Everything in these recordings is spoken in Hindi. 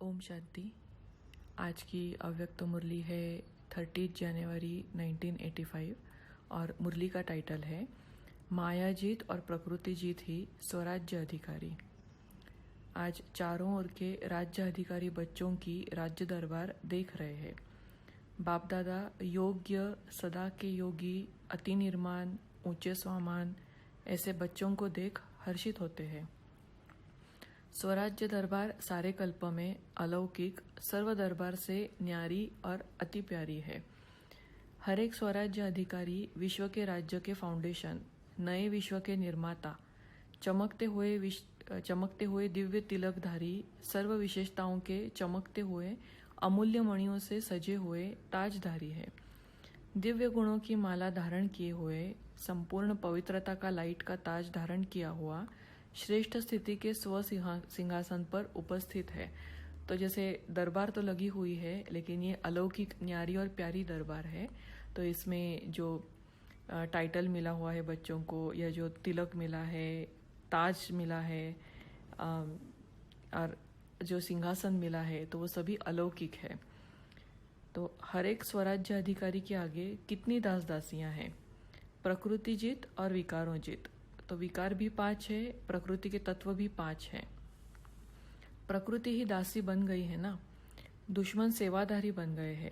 ओम शांति। आज की अव्यक्त मुरली है 30 जनवरी 1985 और मुरली का टाइटल है माया जीत और प्रकृति जीत ही स्वराज्य अधिकारी। आज चारों ओर के राज्य अधिकारी बच्चों की राज्य दरबार देख रहे हैं। बाप दादा योग्य, सदा के योगी, अति निर्माण, ऊंचे स्वामान ऐसे बच्चों को देख हर्षित होते हैं। स्वराज्य दरबार सारे कल्प में अलौकिक सर्व दरबार से न्यारी और अति प्यारी है। हर एक स्वराज्य अधिकारी विश्व के राज्य के फाउंडेशन, नए विश्व के निर्माता, चमकते हुए दिव्य तिलकधारी, सर्व विशेषताओं के चमकते हुए अमूल्य मणियों से सजे हुए ताजधारी है। दिव्य गुणों की माला धारण किए हुए, संपूर्ण पवित्रता का लाइट का ताज धारण किया हुआ, श्रेष्ठ स्थिति के स्व सिंहासन पर उपस्थित है। तो जैसे दरबार तो लगी हुई है, लेकिन ये अलौकिक न्यारी और प्यारी दरबार है। तो इसमें जो टाइटल मिला हुआ है बच्चों को, या जो तिलक मिला है, ताज मिला है और जो सिंहासन मिला है, तो वो सभी अलौकिक है। तो हर एक स्वराज्य अधिकारी के आगे कितनी दास दासियां हैं। प्रकृति जीत और विकारों जीत। तो विकार भी 5 है, प्रकृति के तत्व भी 5 हैं। प्रकृति ही दासी बन गई है ना, दुश्मन सेवाधारी बन गए हैं।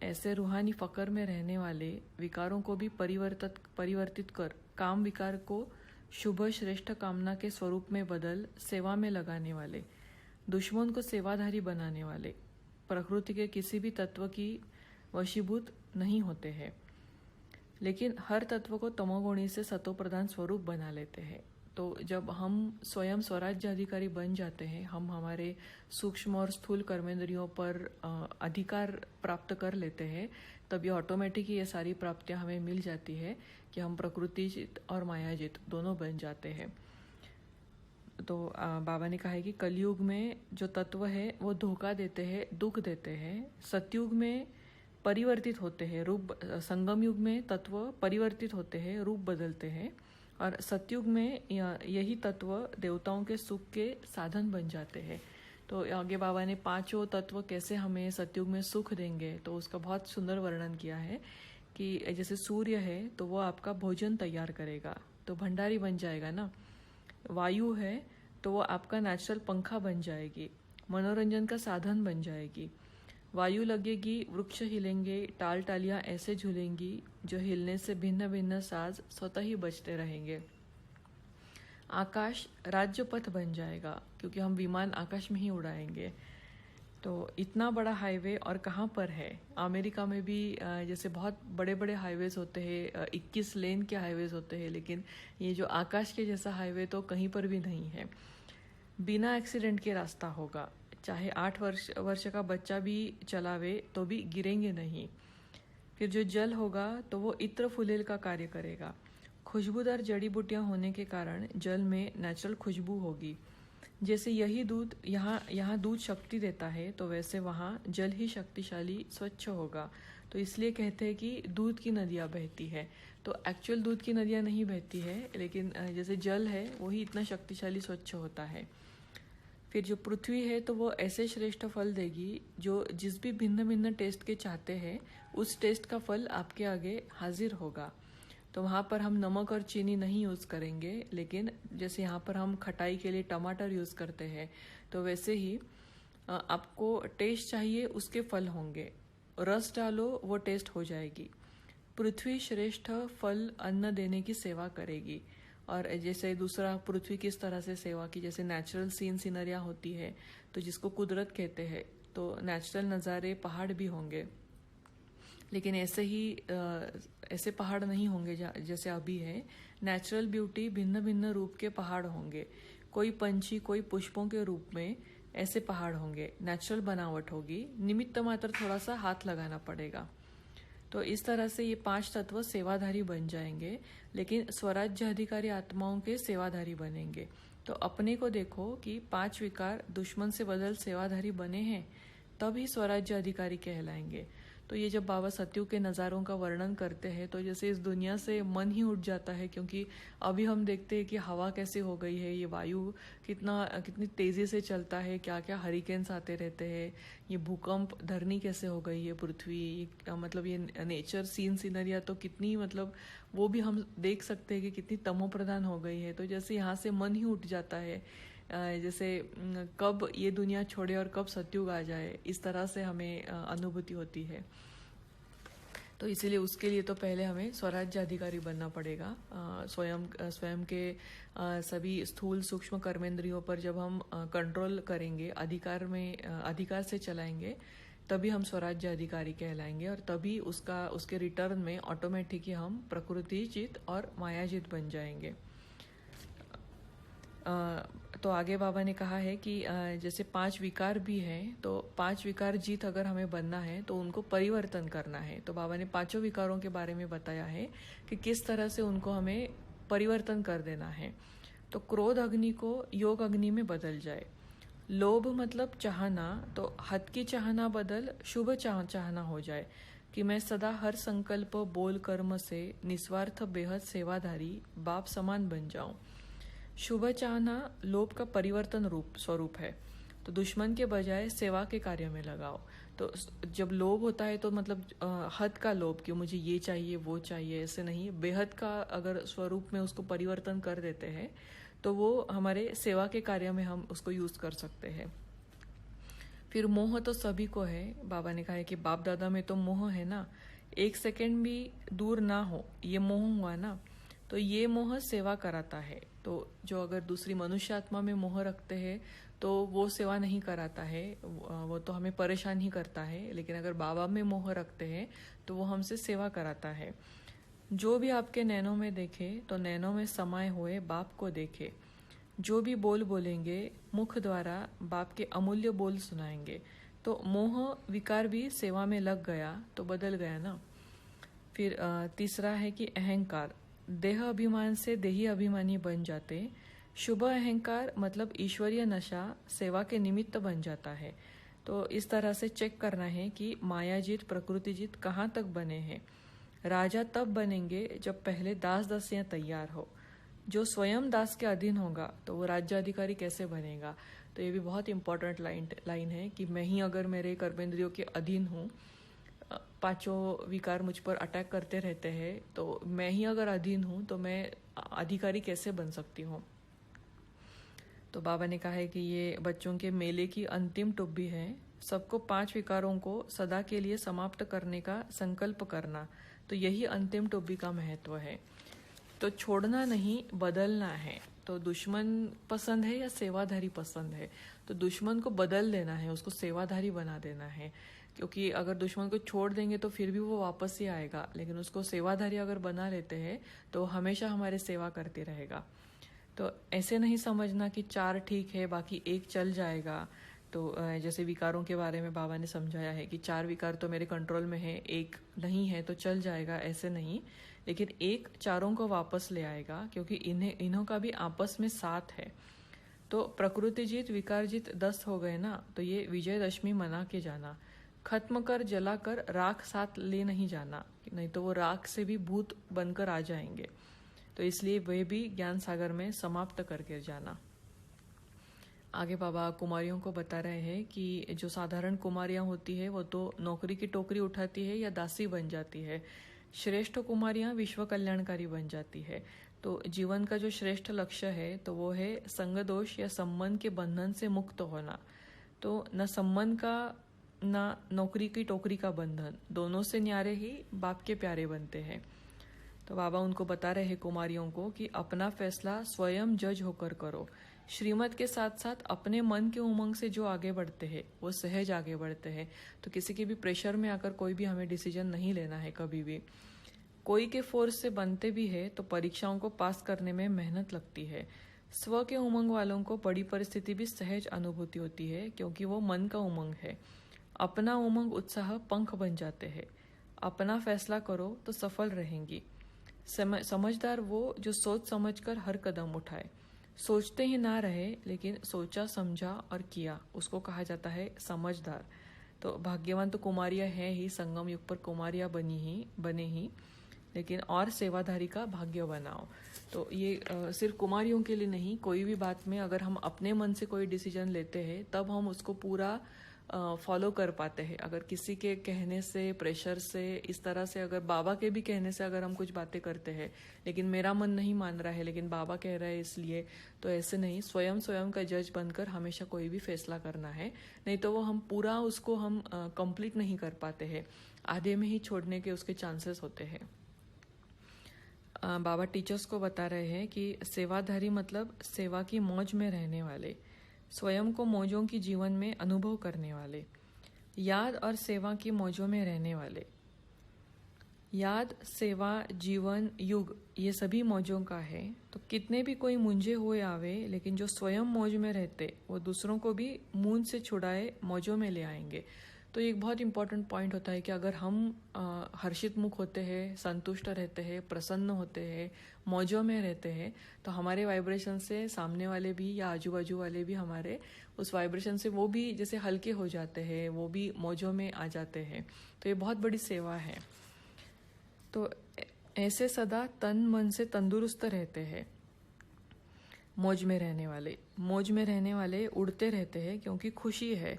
ऐसे रूहानी फकर में रहने वाले विकारों को भी परिवर्तित कर काम विकार को शुभ श्रेष्ठ कामना के स्वरूप में बदल सेवा में लगाने वाले, दुश्मन को सेवाधारी बनाने वाले प्रकृति के किसी भी तत्व की वशीभूत नहीं होते हैं, लेकिन हर तत्व को तमोगुणी से सतोप्रधान स्वरूप बना लेते हैं। तो जब हम स्वयं स्वराज्य अधिकारी बन जाते हैं, हम हमारे सूक्ष्म और स्थूल कर्मेंद्रियों पर अधिकार प्राप्त कर लेते हैं, तब ये ऑटोमेटिक ये सारी प्राप्तियां हमें मिल जाती है कि हम प्रकृति जित और माया जित दोनों बन जाते हैं। तो बाबा ने कहा है कि कलयुग में जो तत्व है वो धोखा देते हैं, दुख देते हैं। सतयुग में परिवर्तित होते हैं, रूप, संगम युग में तत्व परिवर्तित होते हैं, रूप बदलते हैं, और सतयुग में यही तत्व देवताओं के सुख के साधन बन जाते हैं। तो आगे बाबा ने 5 तत्व कैसे हमें सतयुग में सुख देंगे, तो उसका बहुत सुंदर वर्णन किया है कि जैसे सूर्य है तो वो आपका भोजन तैयार करेगा, तो भंडारी बन जाएगा ना। वायु है तो वो आपका नेचुरल पंखा बन जाएगी, मनोरंजन का साधन बन जाएगी। वायु लगेगी, वृक्ष हिलेंगे, टाल टालियां ऐसे झूलेंगी जो हिलने से भिन्न भिन्न साज स्वतः ही बजते रहेंगे। आकाश राज्य पथ बन जाएगा, क्योंकि हम विमान आकाश में ही उड़ाएंगे। तो इतना बड़ा हाईवे और कहाँ पर है। अमेरिका में भी जैसे बहुत बड़े बड़े हाईवेज होते हैं, 21 लेन के हाईवेज होते हैं, लेकिन ये जो आकाश के जैसा हाईवे तो कहीं पर भी नहीं है। बिना एक्सीडेंट के रास्ता होगा, चाहे 8 वर्ष का बच्चा भी चलावे तो भी गिरेंगे नहीं। फिर जो जल होगा तो वो इत्र फुलेल का कार्य करेगा। खुशबूदार जड़ी बूटियां होने के कारण जल में नेचुरल खुशबू होगी। जैसे यही दूध यहाँ दूध शक्ति देता है, तो वैसे वहाँ जल ही शक्तिशाली स्वच्छ होगा। तो इसलिए कहते हैं कि दूध की नदियाँ बहती है। तो एक्चुअल दूध की नदियाँ नहीं बहती है, लेकिन जैसे जल है वही इतना शक्तिशाली स्वच्छ होता है। फिर जो पृथ्वी है तो वो ऐसे श्रेष्ठ फल देगी जो जिस भी भिन्न भिन्न टेस्ट के चाहते हैं, उस टेस्ट का फल आपके आगे हाजिर होगा। तो वहाँ पर हम नमक और चीनी नहीं यूज़ करेंगे, लेकिन जैसे यहाँ पर हम खटाई के लिए टमाटर यूज़ करते हैं, तो वैसे ही आपको टेस्ट चाहिए, उसके फल होंगे। रस डालो, वो टेस्ट हो जाएगी। पृथ्वी श्रेष्ठ फल अन्न देने की सेवा करेगी। और जैसे दूसरा, पृथ्वी किस तरह से सेवा की, जैसे नेचुरल सीनरियाँ होती है, तो जिसको कुदरत कहते हैं, तो नेचुरल नज़ारे पहाड़ भी होंगे, लेकिन ऐसे पहाड़ नहीं होंगे जैसे अभी है। नेचुरल ब्यूटी भिन्न भिन्न रूप के पहाड़ होंगे, कोई पंछी, कोई पुष्पों के रूप में ऐसे पहाड़ होंगे। नेचुरल बनावट होगी, निमित्त मात्र थोड़ा सा हाथ लगाना पड़ेगा। तो इस तरह से ये 5 तत्व सेवाधारी बन जाएंगे, लेकिन स्वराज्य अधिकारी आत्माओं के सेवाधारी बनेंगे। तो अपने को देखो कि 5 विकार दुश्मन से बदल सेवाधारी बने हैं, तब ही स्वराज्य अधिकारी कहलाएंगे। तो ये जब बाबा सतयुग के नज़ारों का वर्णन करते हैं तो जैसे इस दुनिया से मन ही उठ जाता है, क्योंकि अभी हम देखते हैं कि हवा कैसे हो गई है, ये वायु कितनी तेज़ी से चलता है, क्या क्या हरिकेन्स आते रहते हैं, ये भूकंप, धरनी कैसे हो गई है, पृथ्वी, मतलब ये नेचर सीनरिया तो कितनी, मतलब वो भी हम देख सकते हैं कि कितनी तमोप्रधान हो गई है। तो जैसे यहाँ से मन ही उठ जाता है, जैसे कब ये दुनिया छोड़े और कब सतयुग आ जाए, इस तरह से हमें अनुभूति होती है। तो इसीलिए उसके लिए तो पहले हमें स्वराज्य अधिकारी बनना पड़ेगा। स्वयं के सभी स्थूल सूक्ष्म कर्मेंद्रियों पर जब हम कंट्रोल करेंगे, अधिकार से चलाएंगे, तभी हम स्वराज्य अधिकारी कहलाएंगे, और तभी उसके रिटर्न में ऑटोमेटिक ही हम प्रकृतिजित और मायाजित बन जाएंगे। तो आगे बाबा ने कहा है कि जैसे 5 विकार भी हैं, तो 5 विकार जीत अगर हमें बनना है तो उनको परिवर्तन करना है। तो बाबा ने 5 विकारों के बारे में बताया है कि किस तरह से उनको हमें परिवर्तन कर देना है। तो क्रोध अग्नि को योग अग्नि में बदल जाए। लोभ मतलब चाहना, तो हद की चाहना बदल शुभ चाहना हो जाए कि मैं सदा हर संकल्प बोल कर्म से निस्वार्थ बेहद सेवाधारी बाप समान बन जाऊं। शुभ चाहना लोभ का परिवर्तन स्वरूप है। तो दुश्मन के बजाय सेवा के कार्य में लगाओ। तो जब लोभ होता है तो मतलब हद का लोभ कि मुझे ये चाहिए वो चाहिए, ऐसे नहीं, बेहद का अगर स्वरूप में उसको परिवर्तन कर देते हैं तो वो हमारे सेवा के कार्य में हम उसको यूज कर सकते हैं। फिर मोह तो सभी को है। बाबा ने कहा है कि बाप दादा में तो मोह है ना, 1 सेकेंड भी दूर ना हो, ये मोह हुआ ना। तो ये मोह सेवा कराता है। तो जो अगर दूसरी मनुष्य आत्मा में मोह रखते हैं तो वो सेवा नहीं कराता है, वो तो हमें परेशान ही करता है। लेकिन अगर बाबा में मोह रखते हैं तो वो हमसे सेवा कराता है। जो भी आपके नैनों में देखे तो नैनों में समाये हुए बाप को देखे। जो भी बोल बोलेंगे मुख द्वारा बाप के अमूल्य बोल सुनाएंगे। तो मोह विकार भी सेवा में लग गया तो बदल गया ना। फिर तीसरा है कि अहंकार, देह अभिमान से देही अभिमानी बन जाते। शुभ अहंकार मतलब ईश्वरीय नशा सेवा के निमित्त बन जाता है। तो इस तरह से चेक करना है कि मायाजीत प्रकृतिजीत कहाँ तक बने हैं। राजा तब बनेंगे जब पहले दास दासियां तैयार हो। जो स्वयं दास के अधीन होगा तो वो राज्याधिकारी कैसे बनेगा। तो ये भी बहुत इंपॉर्टेंट लाइन है कि मैं ही अगर मेरे कर्मेंद्रियों के अधीन हूँ, 5 विकार मुझ पर अटैक करते रहते हैं, तो मैं ही अगर अधीन हूँ तो मैं अधिकारी कैसे बन सकती हूँ। तो बाबा ने कहा है कि ये बच्चों के मेले की अंतिम टुब्बी है। सबको 5 विकारों को सदा के लिए समाप्त करने का संकल्प करना, तो यही अंतिम टुब्बी का महत्व है। तो छोड़ना नहीं, बदलना है। तो दुश्मन पसंद है या सेवाधारी पसंद है, तो दुश्मन को बदल देना है, उसको सेवाधारी बना देना है। क्योंकि अगर दुश्मन को छोड़ देंगे तो फिर भी वो वापस ही आएगा, लेकिन उसको सेवाधारी अगर बना लेते हैं तो हमेशा हमारे सेवा करते रहेगा। तो ऐसे नहीं समझना कि 4 ठीक है बाकी 1 चल जाएगा। तो जैसे विकारों के बारे में बाबा ने समझाया है कि 4 विकार तो मेरे कंट्रोल में है, 1 नहीं है तो चल जाएगा, ऐसे नहीं। लेकिन 1 चारों को वापस ले आएगा, क्योंकि इन्हों का भी आपस में साथ है। तो प्रकृति जीत विकार जीत 10 हो गए ना, तो ये विजयदशमी मना के जाना। खत्म कर जला कर राख साथ ले नहीं जाना, नहीं तो वो राख से भी भूत बनकर आ जाएंगे। तो इसलिए वे भी ज्ञान सागर में समाप्त करके जाना। आगे बाबा कुमारियों को बता रहे हैं कि जो साधारण कुमारियां होती है वो तो नौकरी की टोकरी उठाती है या दासी बन जाती है। श्रेष्ठ कुमारियां विश्व कल्याणकारी बन जाती है। तो जीवन का जो श्रेष्ठ लक्ष्य है तो वो है संग दोष या संबंध के बंधन से मुक्त होना। तो न संबंध का न नौकरी की टोकरी का बंधन, दोनों से न्यारे ही बाप के प्यारे बनते हैं। तो बाबा उनको बता रहे हैं कुमारियों को कि अपना फैसला स्वयं जज होकर करो। श्रीमत के साथ साथ अपने मन के उमंग से जो आगे बढ़ते हैं वो सहज आगे बढ़ते हैं। तो किसी के भी प्रेशर में आकर कोई भी हमें डिसीजन नहीं लेना है कभी भी। कोई के फोर्स से बनते भी है तो परीक्षाओं को पास करने में मेहनत लगती है। स्व के उमंग वालों को बड़ी परिस्थिति भी सहज अनुभूति होती है, क्योंकि वो मन का उमंग है। अपना उमंग उत्साह पंख बन जाते हैं। अपना फैसला करो तो सफल रहेंगी। समझदार वो जो सोच समझकर हर कदम उठाए। सोचते ही ना रहे, लेकिन सोचा समझा और किया, उसको कहा जाता है समझदार। तो भाग्यवान तो कुमारियाँ हैं ही, संगम युग पर कुमारियाँ बने ही, लेकिन और सेवाधारी का भाग्य बनाओ। तो ये सिर्फ कुमारियों के लिए नहीं, कोई भी बात में अगर हम अपने मन से कोई डिसीजन लेते हैं तब हम उसको पूरा फॉलो कर पाते हैं। अगर किसी के कहने से, प्रेशर से, इस तरह से, अगर बाबा के भी कहने से अगर हम कुछ बातें करते हैं लेकिन मेरा मन नहीं मान रहा है लेकिन बाबा कह रहा है इसलिए, तो ऐसे नहीं, स्वयं का जज बनकर हमेशा कोई भी फैसला करना है, नहीं तो वो हम पूरा उसको हम कंप्लीट नहीं कर पाते हैं, आधे में ही छोड़ने के उसके चांसेस होते हैं। बाबा टीचर्स को बता रहे हैं कि सेवाधारी मतलब सेवा की मौज में रहने वाले, स्वयं को मौजों की जीवन में अनुभव करने वाले, याद और सेवा की मौजों में रहने वाले। याद, सेवा, जीवन, युग, ये सभी मौजों का है। तो कितने भी कोई मुंझे हुए आवे, लेकिन जो स्वयं मौज में रहते वो दूसरों को भी मूंझ से छुड़ाए मौजों में ले आएंगे। तो एक बहुत इंपॉर्टेंट पॉइंट होता है कि अगर हम हर्षित मुख होते हैं, संतुष्ट रहते हैं, प्रसन्न होते हैं, मौजों में रहते हैं, तो हमारे वाइब्रेशन से सामने वाले भी या आजू बाजू वाले भी हमारे उस वाइब्रेशन से वो भी जैसे हल्के हो जाते हैं, वो भी मौजों में आ जाते हैं। तो ये बहुत बड़ी सेवा है। तो ऐसे सदा तन मन से तंदुरुस्त रहते हैं मौज में रहने वाले उड़ते रहते हैं क्योंकि खुशी है,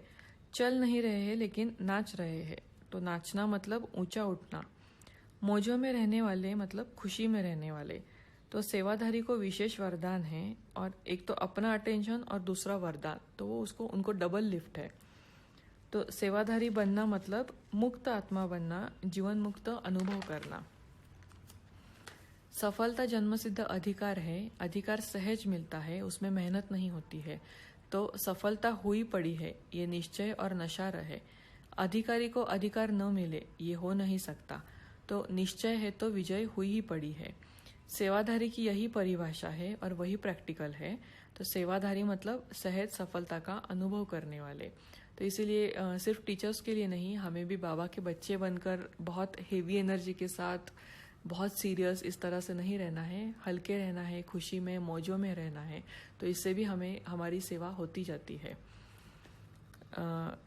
चल नहीं रहे हैं लेकिन नाच रहे हैं। तो नाचना मतलब ऊंचा उठना। मौजों में रहने वाले मतलब खुशी में रहने वाले। तो सेवाधारी को विशेष वरदान है, और एक तो अपना अटेंशन और दूसरा वरदान, तो वो उनको डबल लिफ्ट है। तो सेवाधारी बनना मतलब मुक्त आत्मा बनना, जीवन मुक्त अनुभव करना। सफलता जन्मसिद्ध अधिकार है, अधिकार सहज मिलता है, उसमें मेहनत नहीं होती है। तो सफलता हुई पड़ी है, ये निश्चय और नशा रहे। अधिकारी को अधिकार न मिले, ये हो नहीं सकता। तो निश्चय है तो विजय हुई ही पड़ी है। सेवाधारी की यही परिभाषा है और वही प्रैक्टिकल है। तो सेवाधारी मतलब सहज सफलता का अनुभव करने वाले। तो इसीलिए सिर्फ टीचर्स के लिए नहीं, हमें भी बाबा के बच्चे बनकर बहुत हेवी एनर्जी के साथ, बहुत सीरियस इस तरह से नहीं रहना है, हल्के रहना है, खुशी में, मौजों में रहना है। तो इससे भी हमारी सेवा होती जाती है।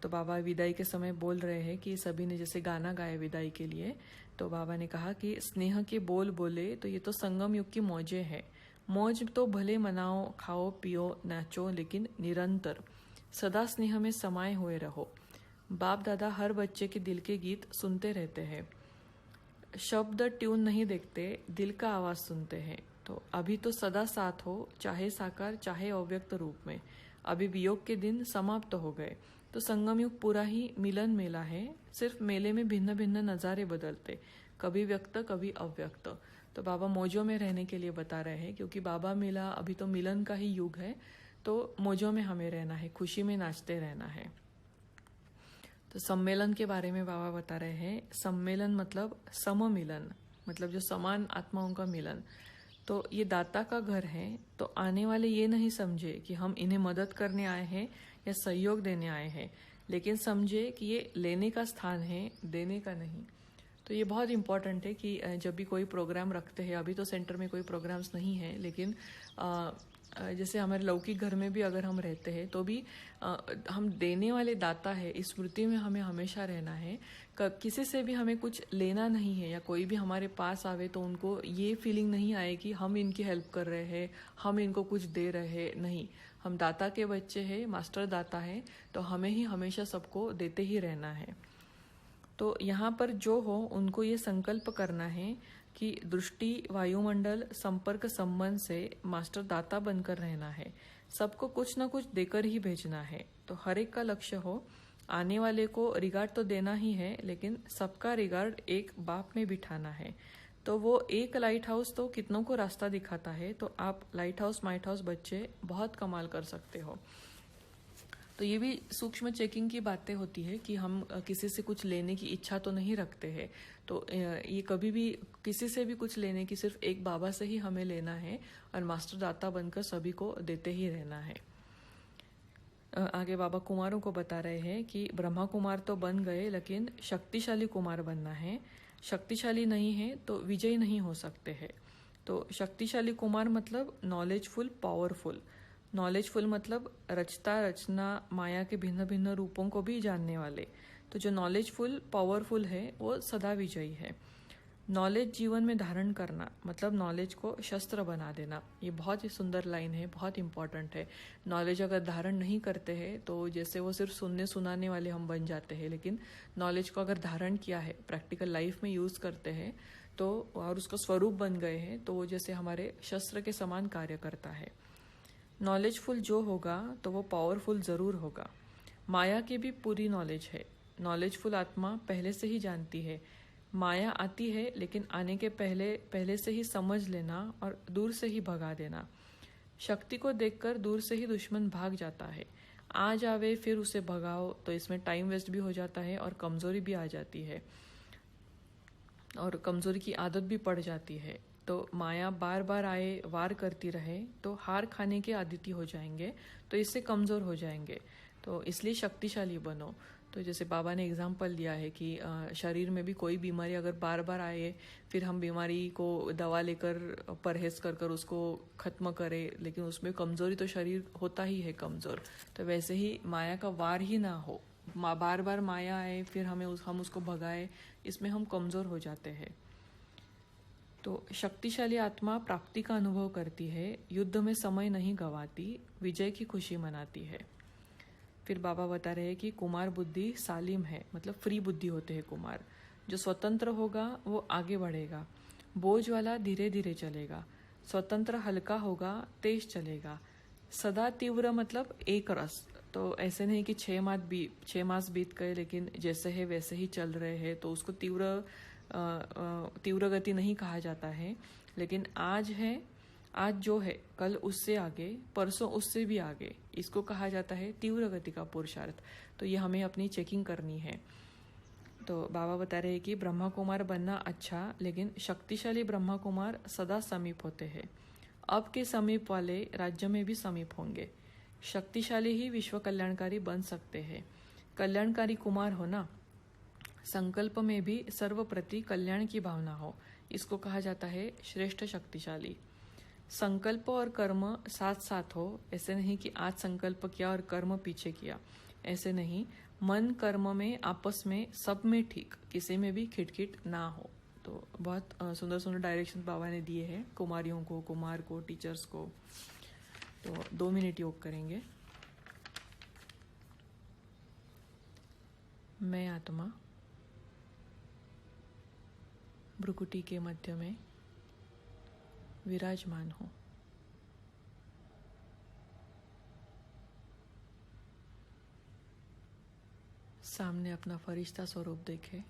तो बाबा विदाई के समय बोल रहे हैं कि सभी ने जैसे गाना गाया विदाई के लिए, तो बाबा ने कहा कि स्नेह के बोल बोले तो ये तो संगम युग की मौजें हैं। मौज तो भले मनाओ, खाओ पियो नाचो, लेकिन निरंतर सदा स्नेह में समाये हुए रहो। बाप दादा हर बच्चे के दिल के गीत सुनते रहते हैं। शब्द ट्यून नहीं देखते, दिल का आवाज सुनते हैं। तो अभी तो सदा साथ हो, चाहे साकार चाहे अव्यक्त रूप में। अभी वियोग के दिन समाप्त हो गए, तो संगम युग पूरा ही मिलन मेला है। सिर्फ मेले में भिन्न भिन्न नज़ारे बदलते, कभी व्यक्त कभी अव्यक्त। तो बाबा मौजों में रहने के लिए बता रहे हैं, क्योंकि बाबा मिला, अभी तो मिलन का ही युग है। तो मौजों में हमें रहना है, खुशी में नाचते रहना है। तो सम्मेलन के बारे में बाबा बता रहे हैं। सम्मेलन मतलब सममिलन, मतलब जो समान आत्माओं का मिलन। तो ये दाता का घर है, तो आने वाले ये नहीं समझे कि हम इन्हें मदद करने आए हैं या सहयोग देने आए हैं, लेकिन समझे कि ये लेने का स्थान है, देने का नहीं। तो ये बहुत इम्पॉर्टेंट है कि जब भी कोई प्रोग्राम रखते हैं, अभी तो सेंटर में कोई प्रोग्राम्स नहीं है, लेकिन जैसे हमारे लौकिक घर में भी अगर हम रहते हैं तो भी हम देने वाले दाता है, इस स्मृति में हमें हमेशा रहना है। किसी से भी हमें कुछ लेना नहीं है, या कोई भी हमारे पास आवे तो उनको ये फीलिंग नहीं आए कि हम इनकी हेल्प कर रहे हैं, हम इनको कुछ दे रहे हैं। नहीं, हम दाता के बच्चे हैं, मास्टर दाता है, तो हमें ही हमेशा सबको देते ही रहना है। तो यहाँ पर जो हो उनको ये संकल्प करना है कि दृष्टि, वायुमंडल, संपर्क, संबंध से मास्टर दाता बनकर रहना है। सबको कुछ ना कुछ देकर ही भेजना है। तो हर एक का लक्ष्य हो, आने वाले को रिगार्ड तो देना ही है, लेकिन सबका रिगार्ड एक बाप में बिठाना है। तो वो एक लाइट हाउस तो कितनों को रास्ता दिखाता है। तो आप लाइट हाउस माइट हाउस बच्चे बहुत कमाल कर सकते हो। तो ये भी सूक्ष्म चेकिंग की बातें होती है कि हम किसी से कुछ लेने की इच्छा तो नहीं रखते हैं। तो ये कभी भी किसी से भी कुछ लेने की, सिर्फ एक बाबा से ही हमें लेना है और मास्टर दाता बनकर सभी को देते ही रहना है। आगे बाबा कुमारों को बता रहे हैं कि ब्रह्मा कुमार तो बन गए, लेकिन शक्तिशाली कुमार बनना है। शक्तिशाली नहीं है तो विजयी नहीं हो सकते हैं। तो शक्तिशाली कुमार मतलब नॉलेजफुल, पावरफुल। नॉलेजफुल मतलब रचता रचना माया के भिन्न भिन्न रूपों को भी जानने वाले। तो जो नॉलेजफुल पावरफुल है वो सदा विजयी है। नॉलेज जीवन में धारण करना मतलब नॉलेज को शस्त्र बना देना। ये बहुत ही सुंदर लाइन है, बहुत इंपॉर्टेंट है। नॉलेज अगर धारण नहीं करते हैं तो जैसे वो सिर्फ सुनने सुनाने वाले हम बन जाते हैं, लेकिन नॉलेज को अगर धारण किया है, प्रैक्टिकल लाइफ में यूज़ करते हैं तो और उसका स्वरूप बन गए हैं तो वो जैसे हमारे शस्त्र के समान कार्य करता है। नॉलेजफुल जो होगा तो वो पावरफुल ज़रूर होगा। माया की भी पूरी नॉलेज है। नॉलेजफुल आत्मा पहले से ही जानती है। माया आती है लेकिन आने के पहले से ही समझ लेना और दूर से ही भगा देना। शक्ति को देखकर दूर से ही दुश्मन भाग जाता है। आज आवे फिर उसे भगाओ तो इसमें टाइम वेस्ट भी हो जाता है और कमज़ोरी भी आ जाती है और कमज़ोरी की आदत भी पड़ जाती है। तो माया बार बार आए वार करती रहे तो हार खाने के आदती हो जाएंगे, तो इससे कमज़ोर हो जाएंगे। तो इसलिए शक्तिशाली बनो। तो जैसे बाबा ने एग्जाम्पल दिया है कि शरीर में भी कोई बीमारी अगर बार बार आए, फिर हम बीमारी को दवा लेकर परहेज कर कर उसको ख़त्म करें, लेकिन उसमें कमज़ोरी तो शरीर होता ही है कमज़ोर। तो वैसे ही माया का वार ही ना हो, बार बार माया आए फिर हम उसको भगाए, इसमें हम कमज़ोर हो जाते हैं। तो शक्तिशाली आत्मा प्राप्ति का अनुभव करती है, युद्ध में समय नहीं गंवाती, विजय की खुशी मनाती है। फिर बाबा बता रहे हैं कि कुमार बुद्धि सालिम है, मतलब फ्री बुद्धि होते हैं कुमार। जो स्वतंत्र होगा वो आगे बढ़ेगा, बोझ वाला धीरे धीरे चलेगा। स्वतंत्र हल्का होगा, तेज चलेगा। सदा तीव्र मतलब एक रस। तो ऐसे नहीं कि 6 मास बीत गए लेकिन जैसे है वैसे ही चल रहे हैं, तो उसको तीव्र गति नहीं कहा जाता है। लेकिन आज जो है कल उससे आगे, परसों उससे भी आगे, इसको कहा जाता है तीव्र गति का पुरुषार्थ। तो ये हमें अपनी चेकिंग करनी है। तो बाबा बता रहे हैं कि ब्रह्मा कुमार बनना अच्छा, लेकिन शक्तिशाली ब्रह्मा कुमार सदा समीप होते हैं। अब के समीप वाले राज्य में भी समीप होंगे। शक्तिशाली ही विश्व कल्याणकारी बन सकते हैं। कल्याणकारी कुमार हो ना। संकल्प में भी सर्वप्रति कल्याण की भावना हो, इसको कहा जाता है श्रेष्ठ शक्तिशाली। संकल्प और कर्म साथ साथ हो, ऐसे नहीं कि आज संकल्प किया और कर्म पीछे किया, ऐसे नहीं। मन कर्म में आपस में सब में ठीक, किसी में भी खिटखिट ना हो। तो बहुत सुंदर सुंदर डायरेक्शन बाबा ने दिए हैं कुमारियों को, कुमार को, टीचर्स को। तो 2 मिनट योग करेंगे। मैं आत्मा भ्रुकुटी के मध्य में विराजमान हूँ। सामने अपना फरिश्ता स्वरूप देखे।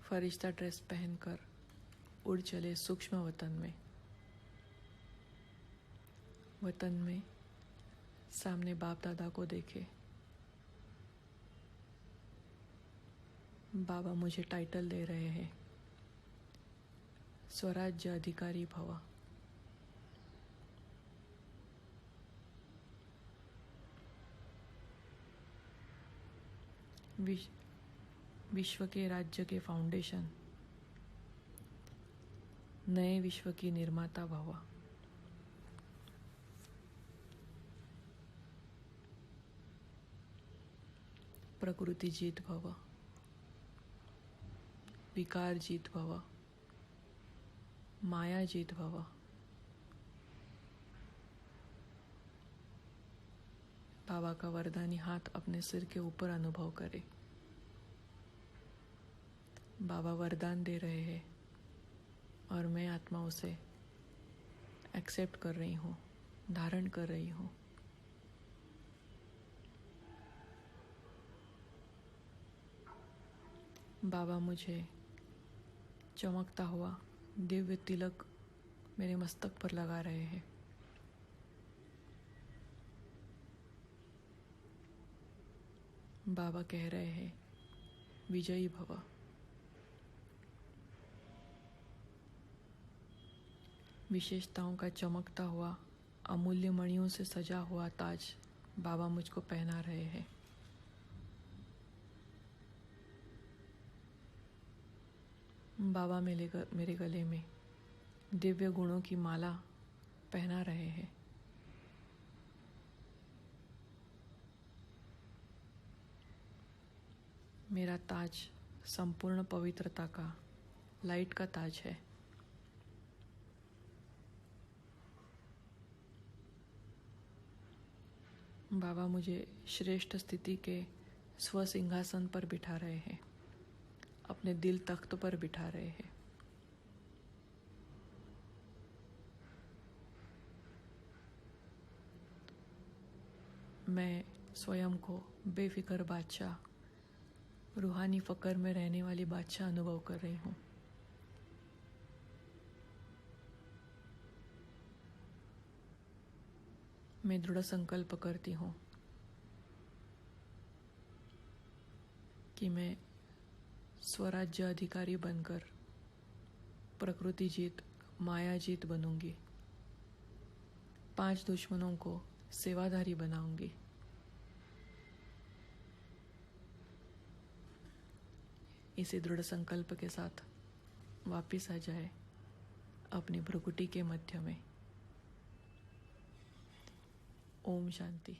फरिश्ता ड्रेस पहनकर उड़ चले सूक्ष्म वतन में सामने बाप दादा को देखे। बाबा मुझे टाइटल दे रहे हैं, स्वराज्य अधिकारी भव। विश्व के राज्य के फाउंडेशन, नए विश्व की निर्माता भव। प्रकृति जीत भव, विकार जीत भव, माया जीत भव। बाबा का वरदानी हाथ अपने सिर के ऊपर अनुभव करे। बाबा वरदान दे रहे हैं और मैं आत्मा उसे एक्सेप्ट कर रही हूँ, धारण कर रही हूँ। बाबा मुझे चमकता हुआ दिव्य तिलक मेरे मस्तक पर लगा रहे हैं। बाबा कह रहे हैं, विजयी भव। विशेषताओं का चमकता हुआ अमूल्य मणियों से सजा हुआ ताज बाबा मुझको पहना रहे हैं। बाबा मेरे गले में दिव्य गुणों की माला पहना रहे हैं। मेरा ताज संपूर्ण पवित्रता का लाइट का ताज है। बाबा मुझे श्रेष्ठ स्थिति के स्व सिंहासन पर बिठा रहे हैं, अपने दिल तख्त पर बिठा रहे हैं। मैं स्वयं को बेफिक्र बादशाह, रूहानी फकर में रहने वाली बादशाह अनुभव कर रही हूँ। मैं दृढ़ संकल्प करती हूँ कि मैं स्वराज्य अधिकारी बनकर प्रकृति जीत, माया जीत बनूंगी। 5 दुश्मनों को सेवाधारी बनाऊंगी। इसी दृढ़ संकल्प के साथ वापिस आ जाए अपनी भ्रुकुटी के मध्य में। ओम शांति।